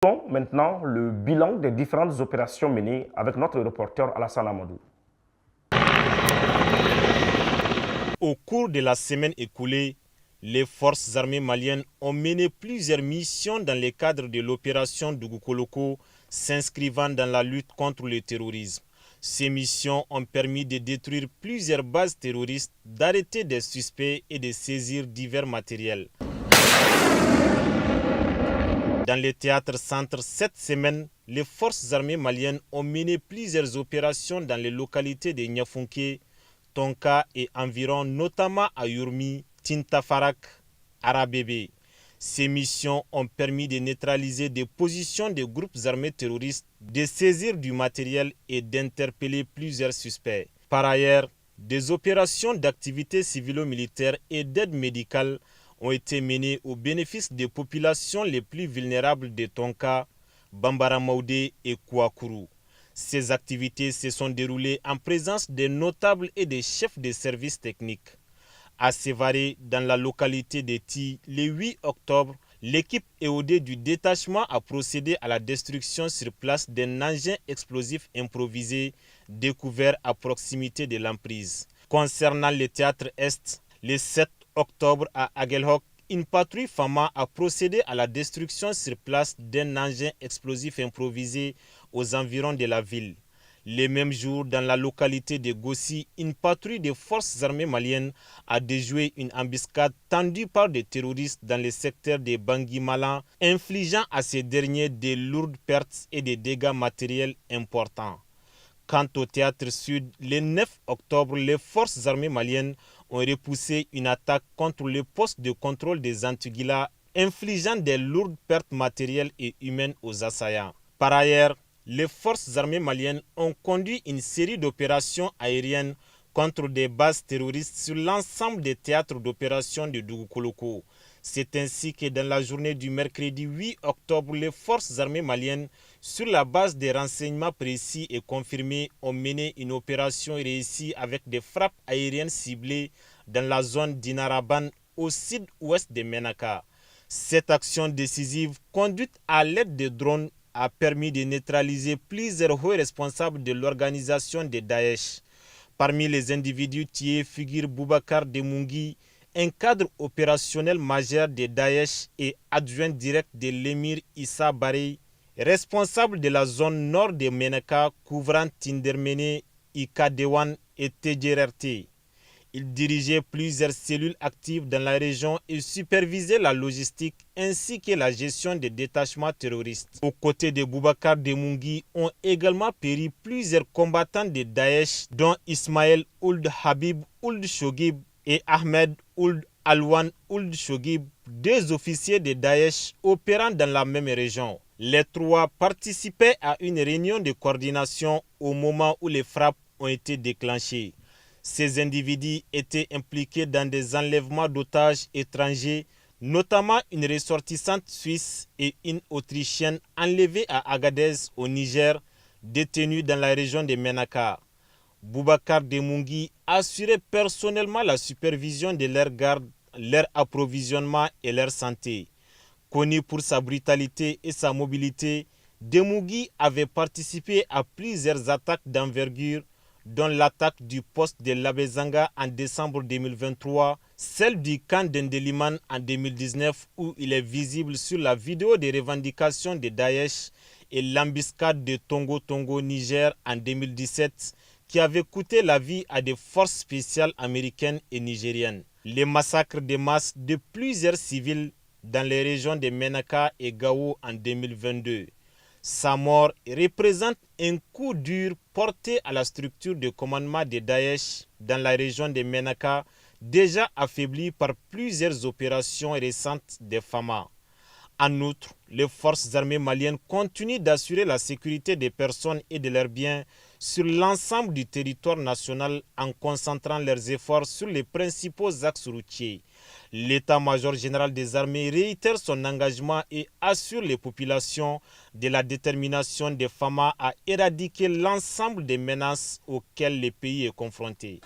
Maintenant le bilan des différentes opérations menées avec notre reporter Alassane Amadou. Au cours de la semaine écoulée, les forces armées maliennes ont mené plusieurs missions dans le cadre de l'opération Dougoukoloko s'inscrivant dans la lutte contre le terrorisme. Ces missions ont permis de détruire plusieurs bases terroristes, d'arrêter des suspects et de saisir divers matériels. Dans le théâtre centre, cette semaine, les forces armées maliennes ont mené plusieurs opérations dans les localités de Niafunké, Tonka et environ, notamment à Yurmi, Tintafarak, Arabébé. Ces missions ont permis de neutraliser des positions de groupes armés terroristes, de saisir du matériel et d'interpeller plusieurs suspects. Par ailleurs, des opérations d'activités civilo-militaires et d'aide médicale ont été menées au bénéfice des populations les plus vulnérables de Tonka, Bambara Maoudé et Kouakourou. Ces activités se sont déroulées en présence des notables et des chefs de services techniques. À Sévaré, dans la localité de Ti, le 8 octobre, l'équipe EOD du détachement a procédé à la destruction sur place d'un engin explosif improvisé découvert à proximité de l'emprise. Concernant le théâtre Est, le 7 octobre à Aguelhok, une patrouille FAMA a procédé à la destruction sur place d'un engin explosif improvisé aux environs de la ville. Le même jour, dans la localité de Gossi, une patrouille des forces armées maliennes a déjoué une embuscade tendue par des terroristes dans le secteur de Bangui-Malan, infligeant à ces derniers de lourdes pertes et des dégâts matériels importants. Quant au théâtre sud, le 9 octobre, les forces armées maliennes ont repoussé une attaque contre le poste de contrôle des Antiguila, infligeant des lourdes pertes matérielles et humaines aux assaillants. Par ailleurs, les forces armées maliennes ont conduit une série d'opérations aériennes contre des bases terroristes sur l'ensemble des théâtres d'opération de Dougoukoloko. C'est ainsi que dans la journée du mercredi 8 octobre, les forces armées maliennes, sur la base des renseignements précis et confirmés, ont mené une opération réussie avec des frappes aériennes ciblées dans la zone d'Inaraban au sud-ouest de Menaka. Cette action décisive, conduite à l'aide de drones, a permis de neutraliser plusieurs hauts responsables de l'organisation de Daesh. Parmi les individus tués figure Boubacar Demungi, un cadre opérationnel majeur de Daesh et adjoint direct de l'émir Issa Baré, responsable de la zone nord de Menaka couvrant Tindermene, Ikadewan et Tedjererte. Il dirigeait plusieurs cellules actives dans la région et supervisait la logistique ainsi que la gestion des détachements terroristes. Aux côtés de Boubacar Demungi ont également péri plusieurs combattants de Daesh, dont Ismaël Ould Habib Ould Shogib et Ahmed Ould Alwan Ould Shogib, deux officiers de Daesh opérant dans la même région. Les trois participaient à une réunion de coordination au moment où les frappes ont été déclenchées. Ces individus étaient impliqués dans des enlèvements d'otages étrangers, notamment une ressortissante suisse et une autrichienne enlevées à Agadez au Niger, détenues dans la région de Menaka. Boubacar Demungi assurait personnellement la supervision de leur garde, leur approvisionnement et leur santé. Connu pour sa brutalité et sa mobilité, Demungi avait participé à plusieurs attaques d'envergure, dont l'attaque du poste de Labezanga en décembre 2023, celle du camp d'Endeliman en 2019 où il est visible sur la vidéo des revendications de Daesh et l'embuscade de Tongo Tongo Niger en 2017 qui avait coûté la vie à des forces spéciales américaines et nigériennes. Les massacres de masse de plusieurs civils dans les régions de Menaka et Gao en 2022. Sa mort représente un coup dur porté à la structure de commandement de Daesh dans la région de Menaka, déjà affaiblie par plusieurs opérations récentes des FAMA. En outre, les forces armées maliennes continuent d'assurer la sécurité des personnes et de leurs biens sur l'ensemble du territoire national en concentrant leurs efforts sur les principaux axes routiers. L'état-major général des armées réitère son engagement et assure les populations de la détermination des FAMA à éradiquer l'ensemble des menaces auxquelles le pays est confronté.